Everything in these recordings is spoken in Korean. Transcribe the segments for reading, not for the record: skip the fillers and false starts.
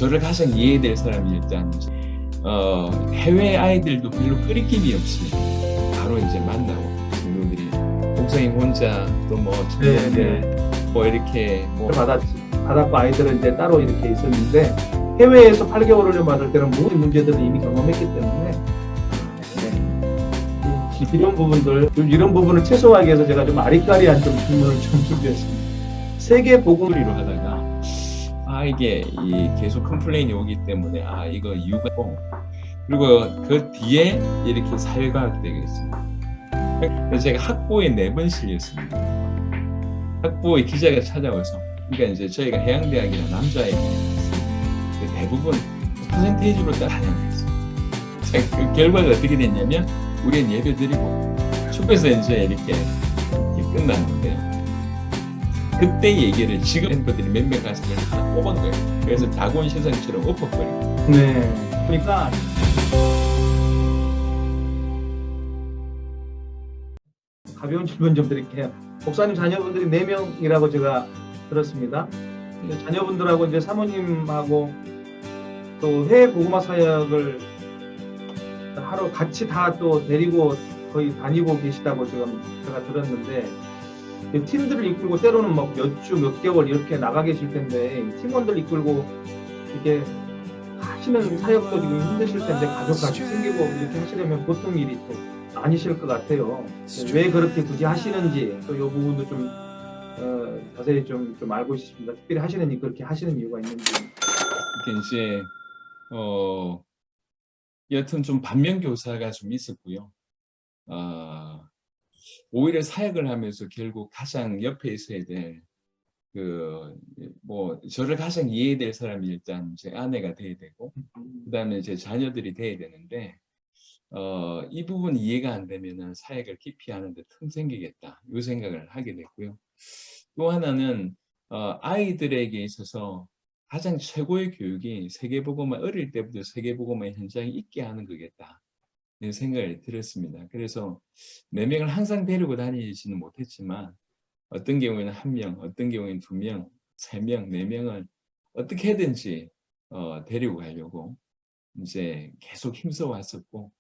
저를 가장 이해될 사람이 일단 해외 아이들도 별로 끓이김이 없이 바로 이제 만나고 친구들이 목사님 혼자 또 뭐 청년들 뭐 이렇게 뭐 받았고 아이들은 이제 따로 이렇게 있었는데 해외에서 8개월을 받을 때는 모든 문제들을 이미 경험했기 때문에 이런 부분을 최소화하기 위해서 제가 좀 아리까리한 좀 질문을 좀 준비했습니다. 세계 복음으로 하다가 이게 계속 컴플레인이 오기 때문에 이거 이유가 있고, 그리고 그 뒤에 이렇게 사회과학 되겠습니다. 그래서 제가 학부에 4번 실렸습니다. 학부의 기자가 찾아와서, 그러니까 이제 저희가 해양대학이나 남자애들이 대부분 퍼센테이지로 다녀갔어요. 그 결과가 어떻게 됐냐면 우리는 예배 드리고 축구에서 이제 이렇게 끝났는데요. 그때 얘기를 지금 멤버들이 몇 명 가서 하나 뽑은 거예요. 그래서 다곤 시상처럼 엎어버리고. 네. 그러니까 가벼운 질문 좀 드릴게요. 목사님 자녀분들이 4명이라고 제가 들었습니다. 자녀분들하고 이제 사모님하고 또 해외 복음화 사역을 하러 같이 다 또 데리고 거의 다니고 계시다고 지금 제가 들었는데, 팀들을 이끌고 때로는 막 몇 주, 몇 개월 이렇게 나가 계실 텐데 팀원들 이끌고 이렇게 하시는 사역도 지금 힘드실 텐데 가족 같이 챙기고 이렇게 하시려면 보통 일이 또 아니실 것 같아요. 왜 그렇게 굳이 하시는지 또 이 부분도 좀 자세히 좀 알고 싶습니다. 특별히 그렇게 하시는 이유가 있는지. 이게 이제 여튼 좀 반면교사가 좀 있었고요. 오히려 사역을 하면서 결국 가장 옆에 있어야 될 저를 가장 이해될 사람이 일단 제 아내가 돼야 되고, 그다음에 제 자녀들이 돼야 되는데, 이 부분 이해가 안 되면은 사역을 깊이 하는데 틈 생기겠다, 이 생각을 하게 됐고요. 또 하나는 아이들에게 있어서 가장 최고의 교육이 세계복음화, 어릴 때부터 세계복음화 현장에 있게 하는 거겠다, 이런 생각이 들었습니다. 그래서 4명을 항상 데리고 다니지는 못했지만 어떤 경우에는 1명, 어떤 경우에는 2명, 3명, 4명을 어떻게든지 데리고 가려고 이제 계속 힘써 왔었고,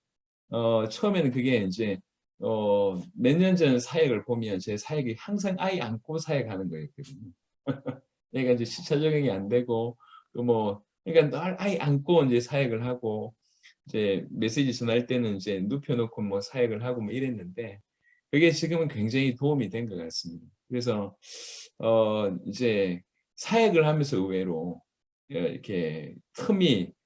처음에는 그게 이제 몇 년 전 사역을 보면 제 사역이 항상 아이 안고 사역하는 거였거든요. 얘가 이제 시차 적응이 안 되고 또 그러니까 늘 아이 안고 이제 사역을 하고, 이제 메시지 전할 때는 이제 눕혀놓고 사역을 하고 이랬는데, 그게 지금은 굉장히 도움이 된 것 같습니다. 그래서 이제 사역을 하면서 의외로 이렇게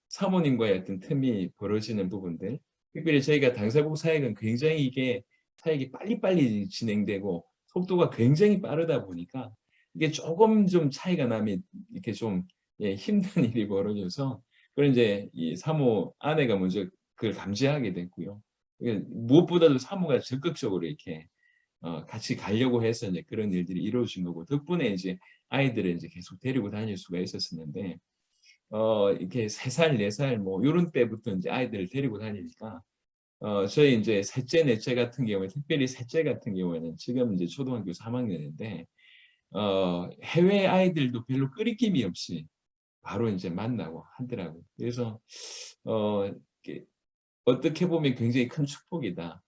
사모님과의 어떤 틈이 벌어지는 부분들, 특별히 저희가 당사국 사역은 굉장히 이게 사역이 빨리빨리 진행되고 속도가 굉장히 빠르다 보니까 이게 조금 좀 차이가 나면 이렇게 좀 힘든 일이 벌어져서, 그걸 이제 이 사모 아내가 먼저 그걸 감지하게 됐고요. 무엇보다도 사모가 적극적으로 이렇게 같이 가려고 해서 이제 그런 일들이 이루어진 거고, 덕분에 이제 아이들을 이제 계속 데리고 다닐 수가 있었었는데, 이렇게 3살, 4살 이런 때부터 이제 아이들을 데리고 다니니까 저희 이제 셋째, 넷째 같은 경우에, 특별히 셋째 같은 경우에는 지금 이제 초등학교 3학년인데 해외 아이들도 별로 끓이김이 없이 바로 이제 만나고 하더라고요. 그래서 어떻게 보면 굉장히 큰 축복이다.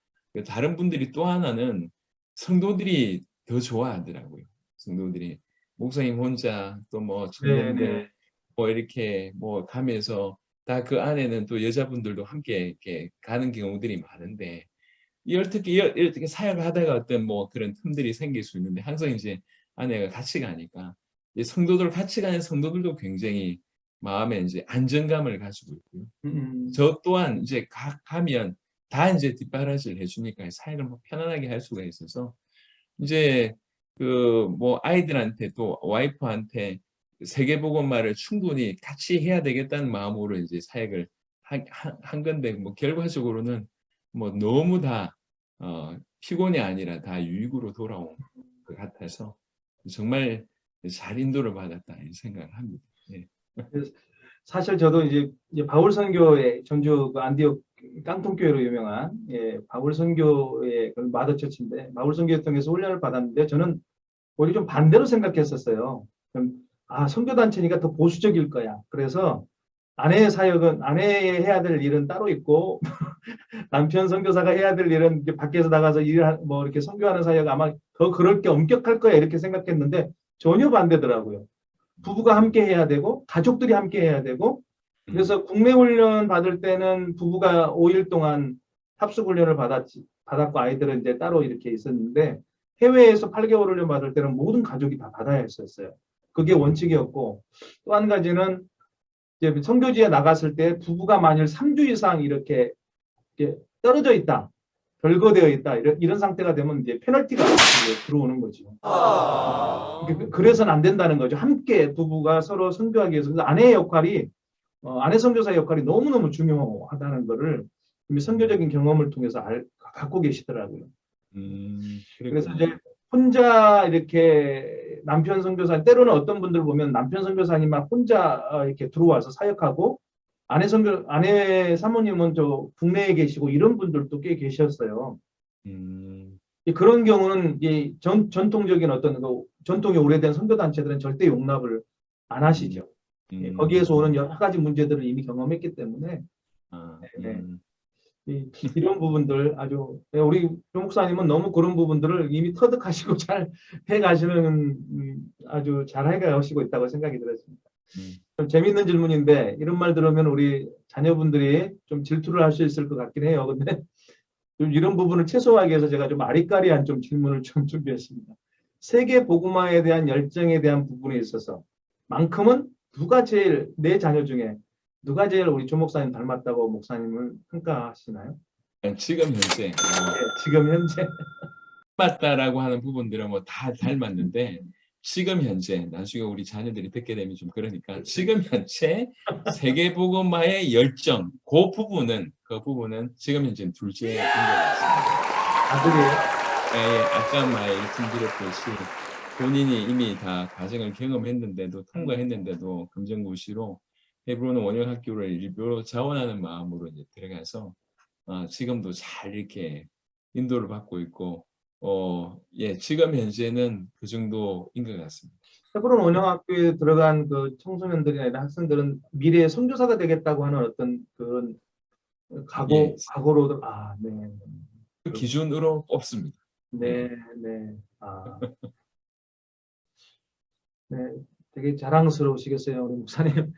다른 분들이 또 하나는 성도들이 더 좋아하더라고요. 성도들이 목사님 혼자 또 청년들 이렇게 가면서 다 그 안에는 또 여자분들도 함께 이렇게 가는 경우들이 많은데, 이렇게 사역하다가 어떤 그런 틈들이 생길 수 있는데, 항상 이제 아내가 같이 가니까 성도들 같이 가는 성도들도 굉장히 마음에 이제 안정감을 가지고 있고요. 저 또한 이제 가면 다 이제 뒷바라지를 해주니까 사역을 편안하게 할 수가 있어서, 이제 아이들한테 또 와이프한테 세계복음화를 충분히 같이 해야 되겠다는 마음으로 이제 사역을 한 건데, 결과적으로는 너무 다 피곤이 아니라 다 유익으로 돌아온 것 같아서 정말 잘 인도를 받았다, 이 생각을 합니다. 네. 사실 저도 이제 바울 선교의 전주 안디옥 깡통교회로 유명한 바울 선교의 마더처치인데, 바울 선교를 통해서 훈련을 받았는데 저는 오히려 좀 반대로 생각했었어요. 선교 단체니까 더 보수적일 거야. 그래서 아내의 사역은 아내의 해야 될 일은 따로 있고 남편 선교사가 해야 될 일은 이제 밖에서 나가서 뭐 이렇게 선교하는 사역 아마 더 그럴 게 엄격할 거야 이렇게 생각했는데 전혀 반대더라고요. 부부가 함께 해야 되고 가족들이 함께 해야 되고 그래서 국내 훈련 받을 때는 부부가 5일 동안 합숙 훈련을 받았고 아이들은 이제 따로 이렇게 있었는데 해외에서 8개월 훈련 받을 때는 모든 가족이 다 받아야 했었어요. 그게 원칙이었고 또 한 가지는 이제 선교지에 나갔을 때 부부가 만일 3주 이상 이렇게 떨어져 있다. 별거되어 있다. 이런 상태가 되면 이제 페널티가 들어오는 거죠. 그래서는 안 된다는 거죠. 함께 부부가 서로 선교하기 위해서. 그래서 아내의 역할이 아내 선교사의 역할이 너무너무 중요하다는 거를 이미 선교적인 경험을 통해서 갖고 계시더라고요. 그래서 이제 혼자 이렇게 남편 선교사 때로는 어떤 분들 보면 남편 선교사님만 혼자 이렇게 들어와서 사역하고 아내 사모님은 저 국내에 계시고 이런 분들도 꽤 계셨어요. 그런 경우는 이 전통적인 어떤 전통이 오래된 선교단체들은 절대 용납을 안 하시죠. 거기에서 오는 여러 가지 문제들을 이미 경험했기 때문에 네. 이런 부분들 아주 우리 조 목사님은 너무 그런 부분들을 이미 터득하시고 잘 해가시는 아주 잘 해가시고 있다고 생각이 들었습니다. 좀 재미있는 질문인데 이런 말 들으면 우리 자녀분들이 좀 질투를 할 수 있을 것 같긴 해요. 근데 좀 이런 부분을 최소화하기 위해서 제가 좀 아리까리한 좀 질문을 좀 준비했습니다. 세계 복음화에 대한 열정에 대한 부분에 있어서 만큼은 누가 제일 내 자녀 중에 누가 제일 우리 조 목사님 닮았다고 목사님을 평가하시나요? 지금 현재 네, 지금 현재 닮았다라고 하는 부분들은 뭐 다 닮았는데 지금 현재 나중에 우리 자녀들이 듣게 되면 좀 그러니까 지금 현재 세계복음화의 열정 그 부분은 지금 현재 둘째인 것 같습니다. 아들이 아까 말씀드렸듯이 본인이 이미 다 과정을 경험했는데도 통과했는데도 금정고시로 헤브론 원형학교를 일부러 자원하는 마음으로 이제 들어가서 지금도 잘 이렇게 인도를 받고 있고 지금 현재는 그 정도인 것 같습니다. 헤브론 원형학교에 들어간 그 청소년들이나 학생들은 미래의 선교사가 되겠다고 하는 어떤 그런 각오로 네. 그 기준으로 뽑습니다. 네. 네, 되게 자랑스러우시겠어요, 우리 목사님.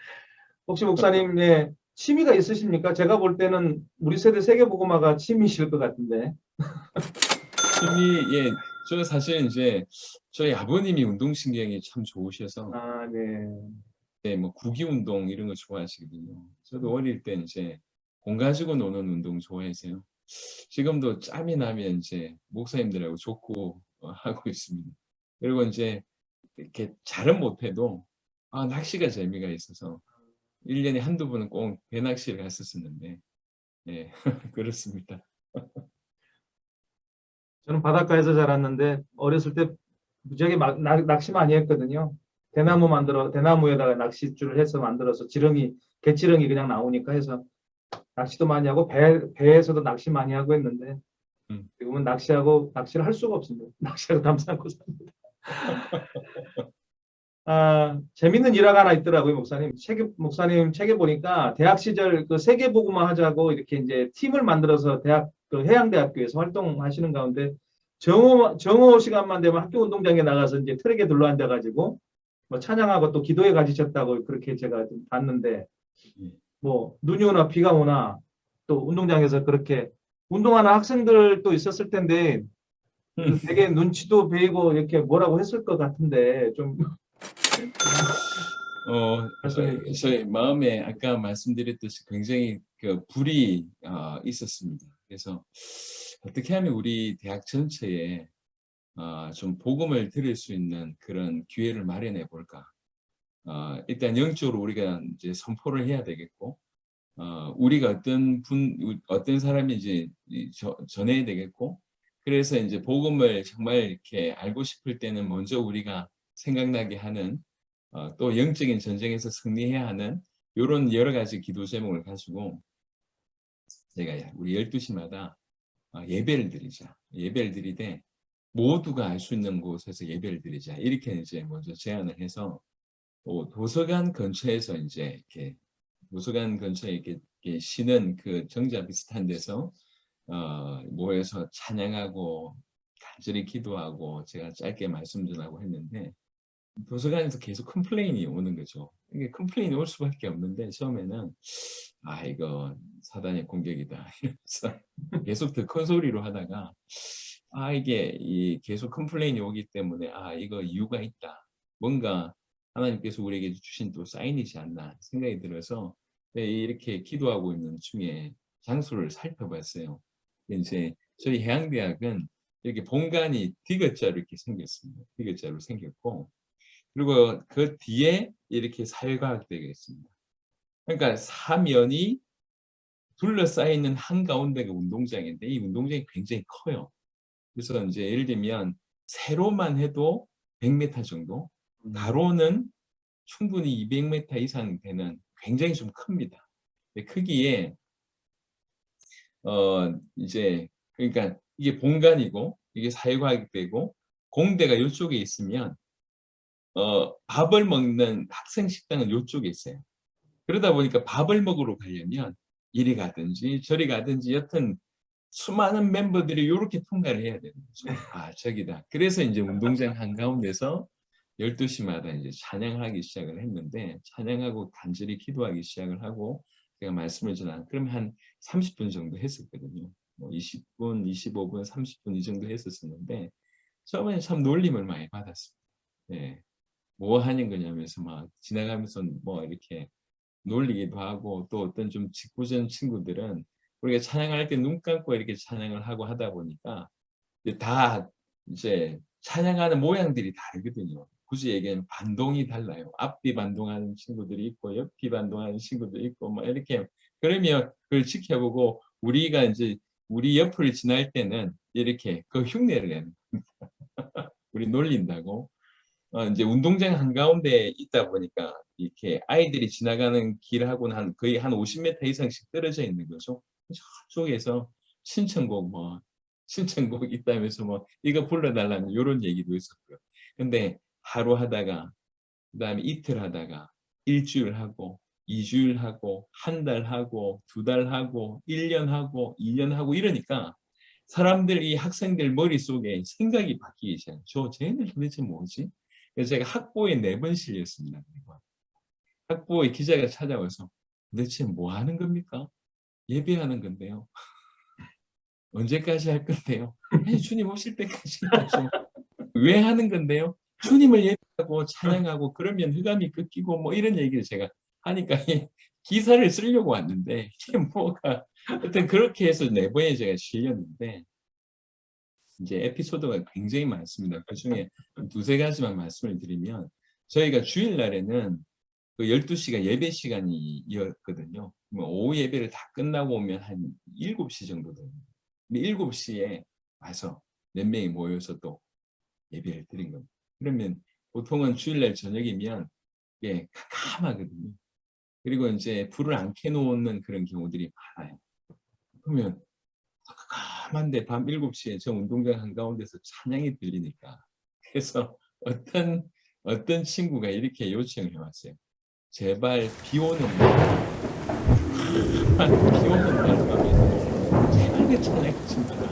혹시 목사님의 취미가 있으십니까? 제가 볼 때는 우리 세대 세계복음화가 취미실 것 같은데. 취미, 저 사실 이제 저희 아버님이 운동신경이 참 좋으셔서 네. 뭐 구기 운동 이런 거 좋아하시거든요. 저도 어릴 때 이제 공 가지고 노는 운동 좋아해서요. 지금도 짬이 나면 이제 목사님들하고 족구 하고 있습니다. 그리고 이제 이렇게 잘은 못해도 낚시가 재미가 있어서 1년에 한두 번은 꼭 배낚시를 갔었었는데 그렇습니다. 저는 바닷가에서 자랐는데 어렸을 때 무지하게 낚시 많이 했거든요. 대나무에다가 낚싯줄을 해서 만들어서 개치렁이 그냥 나오니까 해서 낚시도 많이 하고 배에서도 낚시 많이 하고 했는데 지금은 낚시를 할 수가 없습니다. 낚시하고 담 쌓고 삽니다. 재밌는 일화가 하나 있더라고요, 목사님. 목사님 책에 보니까 대학 시절 그 세계복음화 하자고 이렇게 이제 팀을 만들어서 그 해양대학교에서 활동하시는 가운데 정오 시간만 되면 학교 운동장에 나가서 이제 트랙에 둘러앉아가지고 뭐 찬양하고 또 기도에 가지셨다고 그렇게 제가 좀 봤는데 뭐 눈이 오나 비가 오나 또 운동장에서 그렇게 운동하는 학생들도 있었을 텐데 되게 눈치도 보이고 이렇게 뭐라고 했을 것 같은데 좀 저희 마음에 아까 말씀드렸듯이 굉장히 그 불이 있었습니다. 그래서 어떻게 하면 우리 대학 전체에 좀 복음을 들을 수 있는 그런 기회를 마련해 볼까? 일단 영적으로 우리가 이제 선포를 해야 되겠고, 우리가 어떤 사람인지 전해야 되겠고, 그래서 이제 복음을 정말 이렇게 알고 싶을 때는 먼저 우리가 생각나게 하는 또 영적인 전쟁에서 승리해야 하는 이런 여러 가지 기도 제목을 가지고 제가 우리 12시마다 예배를 드리자. 예배를 드리되 모두가 알 수 있는 곳에서 예배를 드리자. 이렇게 이제 먼저 제안을 해서 도서관 근처에서 이제 이렇게 도서관 근처에 이렇게 쉬는 그 정자 비슷한 데서 모여서 찬양하고 간절히 기도하고 제가 짧게 말씀 전하고 했는데 도서관에서 계속 컴플레인이 오는 거죠. 이게 컴플레인이 올 수밖에 없는데 처음에는 이거 사단의 공격이다 이러면서 계속 더 큰 소리로 하다가 이게 계속 컴플레인이 오기 때문에 이거 이유가 있다. 뭔가 하나님께서 우리에게 주신 또 사인이지 않나 생각이 들어서 이렇게 기도하고 있는 중에 장소를 살펴봤어요. 이제 저희 해양대학은 이렇게 본관이 디귿자로 이렇게 생겼습니다. 디귿자로 생겼고 그리고 그 뒤에 이렇게 사회과학대가 있습니다. 그러니까 사면이 둘러싸여 있는 한가운데가 운동장인데 이 운동장이 굉장히 커요. 그래서 이제 예를 들면 세로만 해도 100m 정도, 가로는 충분히 200m 이상 되는 굉장히 좀 큽니다. 크기에 이제 그러니까 이게 본관이고 이게 사회과학대고 공대가 이쪽에 있으면 밥을 먹는 학생 식당은 이쪽에 있어요. 그러다 보니까 밥을 먹으러 가려면 이리 가든지 저리 가든지 여튼 수많은 멤버들이 이렇게 통과를 해야 되는 거죠. 저기다. 그래서 이제 운동장 한가운데서 12시마다 이제 찬양하기 시작을 했는데 찬양하고 간절히 기도하기 시작을 하고 제가 말씀을 전한 그러면 한 30분 정도 했었거든요. 뭐 20분, 25분, 30분 이 정도 했었었는데 처음에는 참 놀림을 많이 받았습니다. 네. 뭐 하는 거냐면서 막 지나가면서 뭐 이렇게 놀리기도 하고 또 어떤 좀 직구전 친구들은 우리가 찬양할 때 눈 감고 이렇게 찬양을 하고 하다 보니까 다 이제 찬양하는 모양들이 다르거든요. 굳이 얘기하면 반동이 달라요. 앞뒤 반동하는 친구들이 있고 옆뒤 반동하는 친구들이 있고 뭐 이렇게 그러면 그걸 지켜보고 우리가 이제 우리 옆을 지날 때는 이렇게 그 흉내를 내는 우리 놀린다고 이제 운동장 한가운데 있다 보니까 이렇게 아이들이 지나가는 길하고는 거의 한 50m 이상씩 떨어져 있는 거죠. 저쪽에서 신청곡 신청곡 있다면서 이거 불러달라는 요런 얘기도 있었고요. 근데 하루 하다가 그다음에 이틀 하다가 일주일 하고 2주일 하고 한 달 하고 2달 하고 1년 하고 2년 하고 이러니까 사람들 이 학생들 머릿속에 생각이 바뀌기 시작해요. 쟤네들 도대체 뭐지? 그래서 제가 학보에 4번 실렸습니다. 학보에 기자가 찾아와서 도대체 뭐 하는 겁니까? 예배하는 건데요. 언제까지 할 건데요? 아니 주님 오실 때까지 하죠. 왜 하는 건데요? 주님을 예배하고 찬양하고 그러면 흑암이 꺾이고 뭐 이런 얘기를 제가 하니까 기사를 쓰려고 왔는데 이게 뭐가 하여튼 그렇게 해서 4번에 제가 실렸는데 이제 에피소드가 굉장히 많습니다. 그중에 2-3가지만 말씀을 드리면 저희가 주일날에는 그 12시가 예배 시간이었거든요. 오후 예배를 다 끝나고 오면 한 7시 정도 됩니다. 근데 7시에 와서 몇 명이 모여서 또 예배를 드린 겁니다. 그러면 보통은 주일날 저녁이면 캄캄하거든요. 그리고 이제 불을 안 켜놓는 그런 경우들이 많아요. 그러면 캄캄한데 밤 7시에 저 운동장 한가운데서 찬양이 들리니까 그래서 어떤 친구가 이렇게 요청을 해왔어요. 제발 비 오는 날, 비 오는 날 밤에 제발 내 찬양 좀 마라.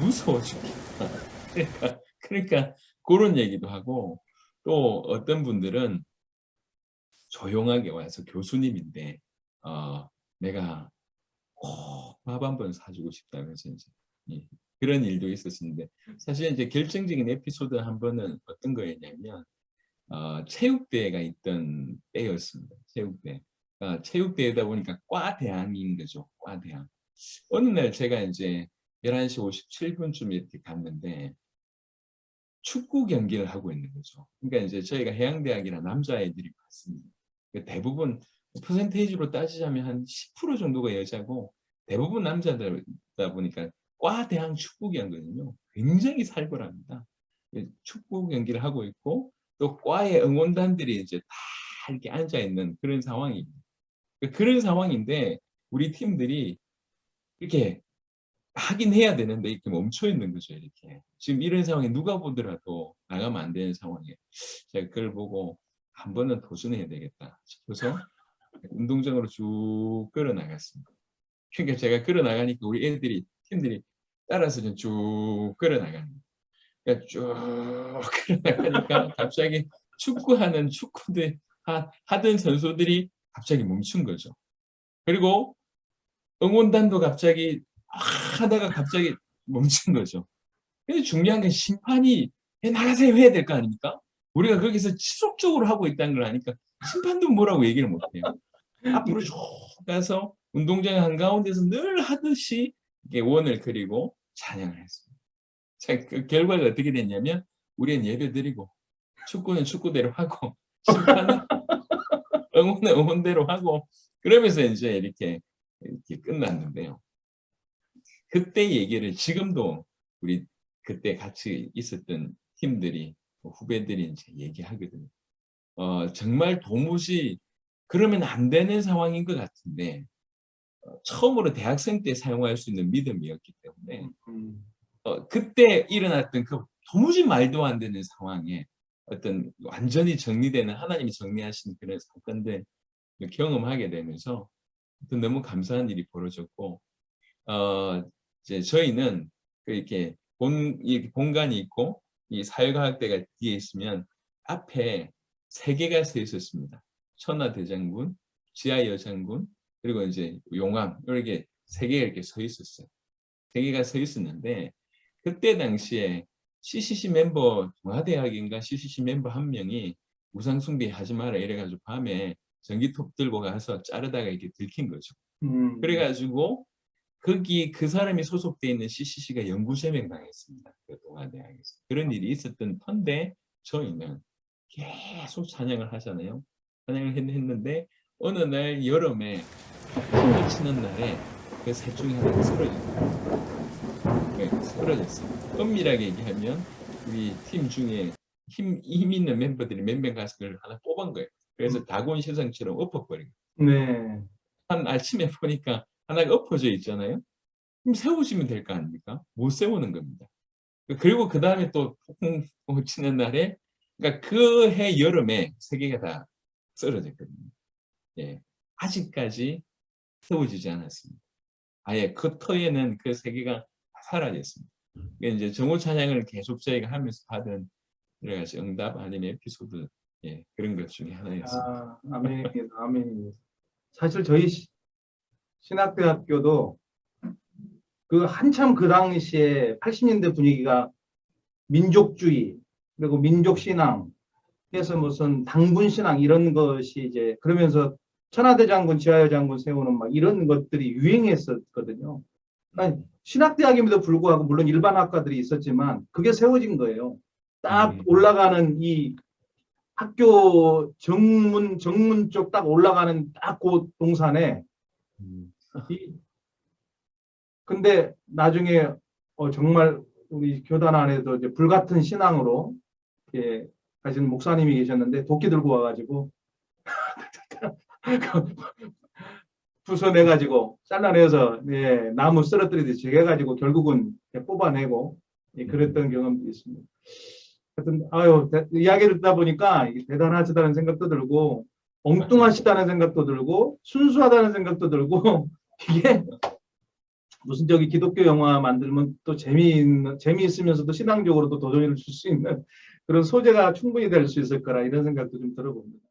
무서워 죽겠다. 그러니까 그런 얘기도 하고 또 어떤 분들은 조용하게 와서 교수님인데 내가 꼭 밥 한 번 사주고 싶다면서 이제 그런 일도 있었는데 사실 이제 결정적인 에피소드 한 번은 어떤 거였냐면 체육대회가 있던 때였습니다. 체육대회. 체육대회다 보니까 과대항인 거죠. 과대항. 어느 날 제가 이제 11시 57분쯤 이렇게 갔는데 축구 경기를 하고 있는 거죠. 그러니까 이제 저희가 해양대학이라 남자애들이 많습니다. 대부분 퍼센테이지로 따지자면 한 10% 정도가 여자고 대부분 남자들다 보니까 과대항 축구 경기거든요. 굉장히 살벌합니다. 축구 경기를 하고 있고 또 과의 응원단들이 이제 다 이렇게 앉아 있는 그런 상황입니다. 그런 상황인데 우리 팀들이 이렇게 하긴 해야 되는데 이렇게 멈춰 있는 거죠. 이렇게 지금 이런 상황에 누가 보더라도 나가면 안 되는 상황이에요. 제가 그걸 보고 한 번은 도전해야 되겠다 싶어서 운동장으로 쭉 걸어 나갔습니다. 그러니까 제가 걸어 나가니까 우리 애들이 팀들이 따라서 쭉 걸어 나가는 거예요. 그러니까 쭉 걸어 나가니까 갑자기 축구하는 축구들 하던 선수들이 갑자기 멈춘 거죠. 그리고 응원단도 갑자기 하다가 갑자기 멈춘 거죠. 근데 중요한 건 심판이 나가세요 해야 될 거 아닙니까? 우리가 거기서 지속적으로 하고 있다는 걸 아니까 심판도 뭐라고 얘기를 못 해요. 앞으로 쭉 가서 운동장 한가운데서 늘 하듯이 이렇게 원을 그리고 찬양을 했습니다. 자, 그 결과가 어떻게 됐냐면 우리는 예배드리고 축구는 축구대로 하고 심판은 응원은 응원대로 하고 그러면서 이제 이렇게 끝났는데요. 그때 얘기를 지금도 우리 그때 같이 있었던 팀들이 후배들이 이제 얘기하거든요. 정말 도무지 그러면 안 되는 상황인 것 같은데 처음으로 대학생 때 사용할 수 있는 믿음이었기 때문에 그때 일어났던 그 도무지 말도 안 되는 상황에 어떤 완전히 정리되는 하나님이 정리하신 그런 사건들 경험하게 되면서 너무 감사한 일이 벌어졌고 이제 저희는 이렇게 이 공간이 있고 이 사회과학대가 뒤에 있으면 앞에 세 개가 서 있었습니다. 천하대장군, 지하여장군, 그리고 이제 용암 이렇게 세 개가 이렇게 서 있었어요. 세 개가 서 있었는데 그때 당시에 CCC 멤버 동아대학인가 CCC 멤버 한 명이 우상숭배 하지 마라 이래가지고 밤에 전기톱 들고 가서 자르다가 이렇게 들킨 거죠. 그래가지고 거기 그 사람이 소속돼 있는 CCC가 영구제명 당했습니다. 그 동아대학에서. 그런 일이 있었던 터인데 저희는 계속 찬양을 하잖아요. 찬양을 했는데 어느 날 여름에 춤을 치는 날에 그 셋 중에 하나가 쓰러졌어요. 네, 쓰러졌어요. 엄밀하게 얘기하면 우리 팀 중에 힘 있는 멤버들이 몇 명 가서 그걸 하나 뽑은 거예요. 그래서 다곤 시상처럼 엎어버린 거예요. 네. 한 아침에 보니까 하나가 엎어져 있잖아요. 그럼 세워지면 될 거 아닙니까? 못 세우는 겁니다. 그리고 그 다음에 또 폭풍 치는 날에, 그러니까 그 해 여름에 세 개가 다 쓰러졌거든요. 예, 아직까지 세워지지 않았습니다. 아예 그 터에는 그 세 개가 사라졌습니다. 이제 정오 찬양을 계속 저희가 하면서 받은 여러 가지 응답 아니면 에피소드, 예, 그런 것 중에 하나였습니다. 아멘입니다. 아멘입니다. 사실 저희 신학대학교도 그 한참 그 당시에 80년대 분위기가 민족주의 그리고 민족신앙 해서 무슨 당군신앙 이런 것이 이제 그러면서 천하대장군 지하여장군 세우는 막 이런 것들이 유행했었거든요. 아니, 신학대학임에도 불구하고 물론 일반 학과들이 있었지만 그게 세워진 거예요. 딱 올라가는 이 학교 정문 쪽 딱 올라가는 딱 그 동산에 근데 나중에 정말 우리 교단 안에도 이제 불같은 신앙으로 이렇게 가신 목사님이 계셨는데 도끼 들고 와가지고 부숴내가지고 잘라내서 예, 나무 쓰러뜨리듯이 제거해가지고 결국은 뽑아내고 예, 그랬던 경험도 있습니다. 하여튼 이야기를 듣다 보니까 대단하시다는 생각도 들고 엉뚱하시다는 생각도 들고 순수하다는 생각도 들고 이게 무슨 저기 기독교 영화 만들면 또 재미있으면서도 신앙적으로도 도전을 줄 수 있는 그런 소재가 충분히 될 수 있을 거라 이런 생각도 좀 들어봅니다.